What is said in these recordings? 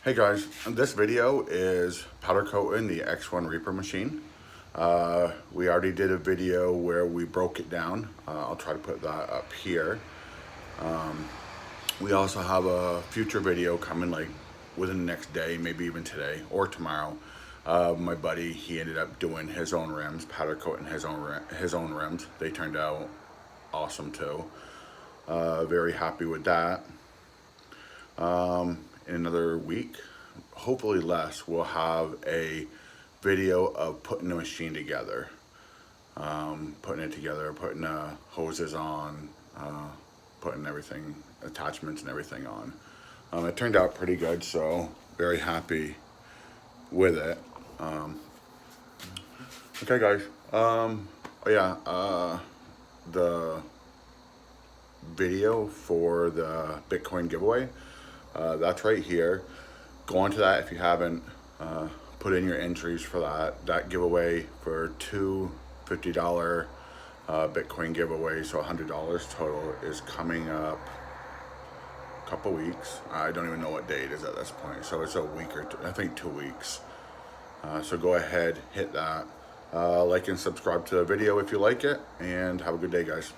Hey guys, this video is powder coating the X1-Reaper machine. We already did a video where we broke it down. I'll try to put that up here. We also have a future video coming like within the next day, maybe even today or tomorrow. My buddy, he ended up doing his own rims, powder coating his own rims. They turned out awesome too. Very happy with that. In another week, hopefully less, we'll have a video of putting the machine together. Putting it together, putting hoses on, putting everything, attachments and everything on. It turned out pretty good, so very happy with it. Okay guys, the video for the Bitcoin giveaway, that's right here. Go on to that if you haven't. Put in your entries for that giveaway for two $50 Bitcoin giveaways, so $100 total, is coming up a couple weeks. I don't even know what day it is at this point, so it's a week or two, I think 2 weeks. So go ahead, hit that, like and subscribe to the video if you like it, and have a good day guys.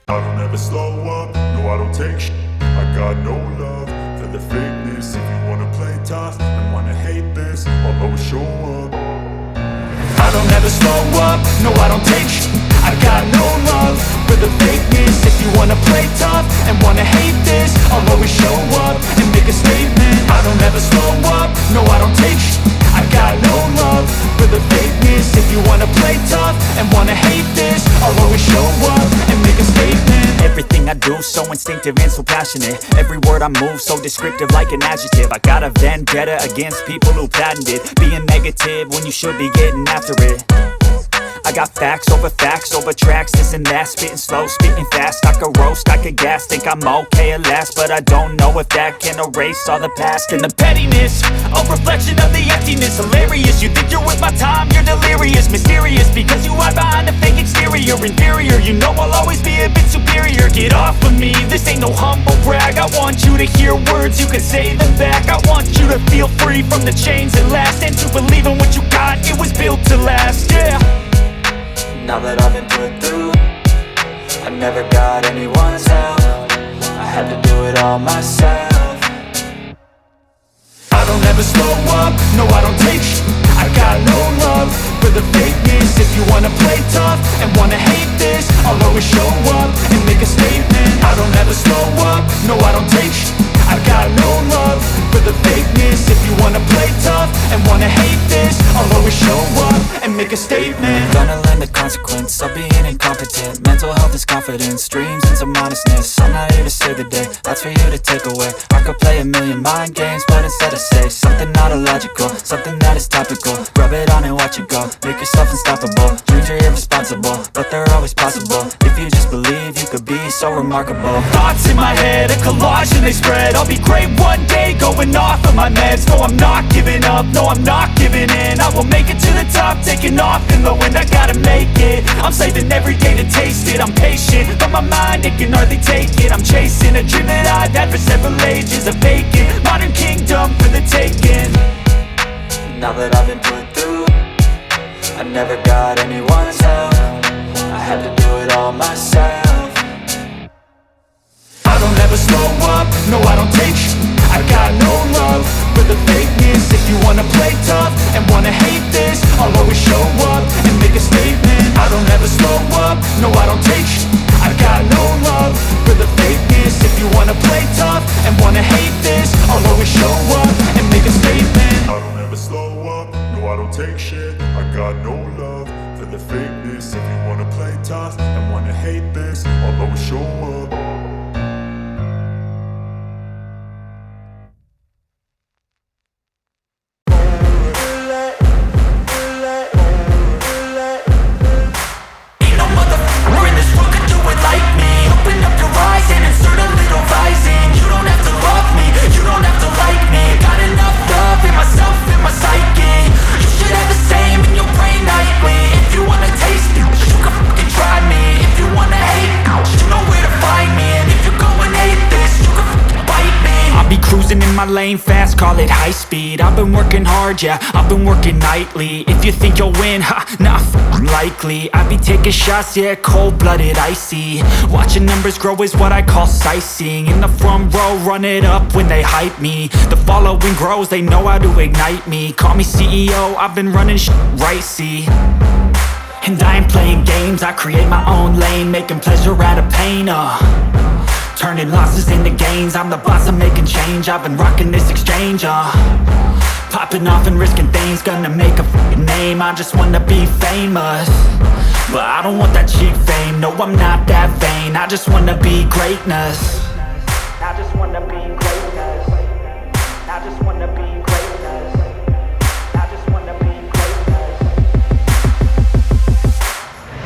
I don't ever slow up, no I don't take sh**. I got no love for the fakeness. If you wanna play tough and wanna hate this, I'll always show up. I don't ever slow up, no I don't take sh**. I got no love for the fakeness. If you wanna play tough and wanna hate this, I'll always show up and make a statement. I don't ever slow up, no I don't take sh**. I got no love for the fakeness. If you wanna play tough and wanna hate this, I'll always show up and make a statement. Everything I do so instinctive and so passionate. Every word I move so descriptive like an adjective. I got a vendetta against people who patented being negative when you should be getting after it. I got facts over tracks, this and that. Spitting slow, spitting fast. I could roast, I could gas. Think I'm okay at last, but I don't know if that can erase all the past. And the pettiness, a reflection of the emptiness. Hilarious, you think you're worth my time, you're delirious. Mysterious, because you hide behind a fake exterior. Inferior, you know I'll always be a bit superior. Get off of me, this ain't no humble brag. I want you to hear words, you can say them back. I want you to feel free from the chains that last, and to believe in what you got, it was built to last, yeah. No, Now that I've been put through, I never got anyone's help. I had to do it all myself. I don't ever slow up, no I don't take sh*t. I got no love for the fakeness. If you wanna play tough and wanna hate this, I'll always show up and make a statement. I don't ever slow up, no I don't take sh*t. I got no love for the fakeness. If you wanna play tough and wanna hate this, I'll always show up and make a statement. Gonna learn the consequence of being incompetent. Mental health is confidence, dreams and some honestness. I'm not here to save the day, that's for you to take away. I could play a million mind games, but instead I say something not illogical, something that is topical. Rub it on and watch it go, make yourself unstoppable. Dreams are irresponsible, but they're always possible. If you just believe, you could be so remarkable. Thoughts in my head, a collage and they spread. I'll be great one day, going off of my meds. No, I'm not giving up, no, I'm not giving in. I will make it to the top, taking off in the wind. I gotta make it, I'm saving every day to taste it. I'm patient, but my mind, it can hardly take it. I'm chasing a dream that I've had for several ages. A vacant, modern kingdom for the taking. Now that I've been put through, I never got anyone's help. I had to do it all myself. I don't ever slow up, no I don't take sh*t. I got no love for the fakeness. If you wanna play tough and wanna hate this, I'll always show up and make a statement. I don't ever slow up, no I don't take sh*t. I got no love for the fakeness. If you wanna play tough and wanna hate this, I'll always show up and make a statement. I don't ever slow up, no I don't take shit. I got no love for the fakeness. If you wanna play tough and wanna hate this, I'll always show up. My lane fast, call it high speed. I've been working hard, yeah, I've been working nightly. If you think you'll win, ha, not likely. I be taking shots, yeah, cold-blooded, icy. Watching numbers grow is what I call sightseeing. In the front row, run it up when they hype me. The following grows, they know how to ignite me. Call me CEO, I've been running right, see. And I ain't playing games, I create my own lane, making pleasure out of pain, turning losses into gains. I'm the boss, I'm making change. I've been rocking this exchange, popping off and risking things. Gonna make a f***ing name. I just wanna be famous, but I don't want that cheap fame. No, I'm not that vain. I just wanna be greatness. I just wanna be greatness. I just wanna be greatness. I just wanna be greatness.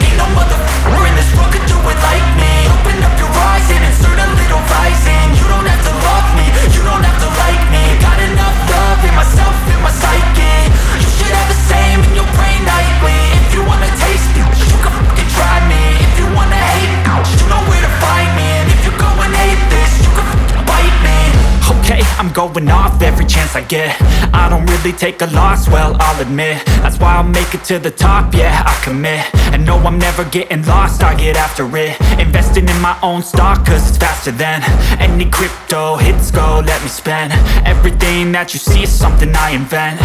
Ain't no motherfucker in this world could do it like me. Open up your eyes and insert a little rising. You don't have to love me, you don't have to like me. Got enough love in myself, in my psyche. You should have the same in your brain nightly. If you wanna taste me, you can fucking try me. If you wanna hate, you know where to find me. And if you go and hate this, you can fucking bite me. Okay, I'm going off every chance I get. I don't really take a loss, well, I'll admit. That's why I'll make it to the top, yeah, I commit. And no, I'm never getting lost, I get after it. Investing in my own stock, cause it's faster than any crypto hits go, let me spend. Everything that you see is something I invent,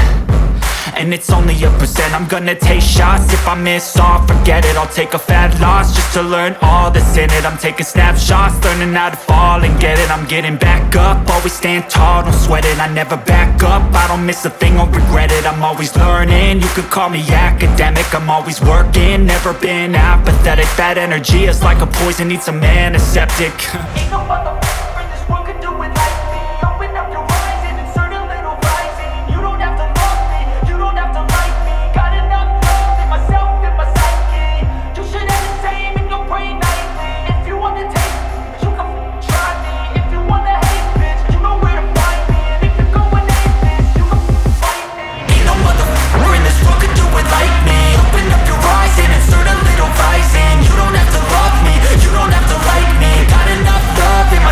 and it's only a percent. I'm gonna take shots, if I miss all, forget it. I'll take a fat loss just to learn all that's in it. I'm taking snapshots, learning how to fall and get it. I'm getting back up, always stand tall, don't sweat it. I never back up, I don't miss a thing or regret it. I'm always learning, you could call me academic. I'm always working, never been apathetic. That energy is like a poison, needs some antiseptic. Ain't no motherfucker in this world could do it like me. Open up your eyes and insert a little rising. You don't have to love me, you don't have to like me. Got enough love in myself, in my psyche. You should have the same in your brain nightly. If you wanna taste me, you can try me. If you wanna hate, bitch, you know where to find me. And if you go and hate this, you can fight me. Ain't no motherfucker in this world could do it like me. Open up your eyes and insert a little rising. You don't have to love me, you don't have to like me. Got enough love in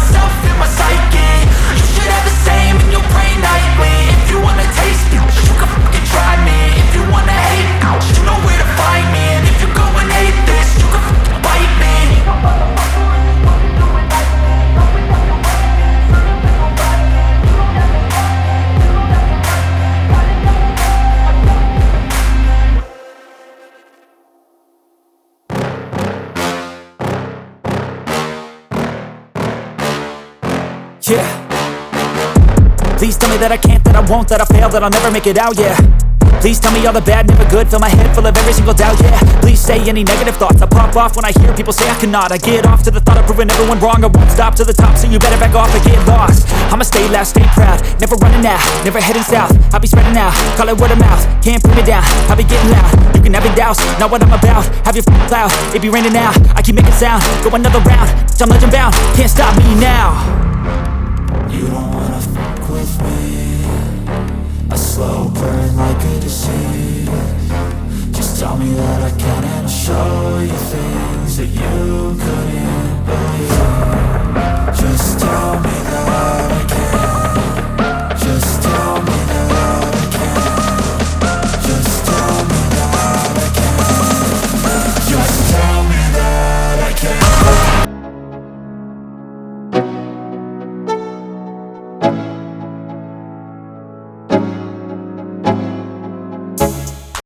yeah. Please tell me that I can't, that I won't, that I fail, that I'll never make it out, yeah. Please tell me all the bad, never good, fill my head full of every single doubt, yeah. Please say any negative thoughts, I pop off when I hear people say I cannot. I get off to the thought of proving everyone wrong, I won't stop to the top, so you better back off and get lost. I'ma stay loud, stay proud, never running out, never heading south. I'll be spreading out, call it word of mouth, can't put me down, I'll be getting loud. You can have it douse, not what I'm about, have your cloud, it be raining now. I keep making sound, go another round, I'm legend bound, can't stop me now. You don't wanna fuck with me, a slow burn like a disease. Just tell me that I can and I'll show you things that you couldn't believe. Just tell me that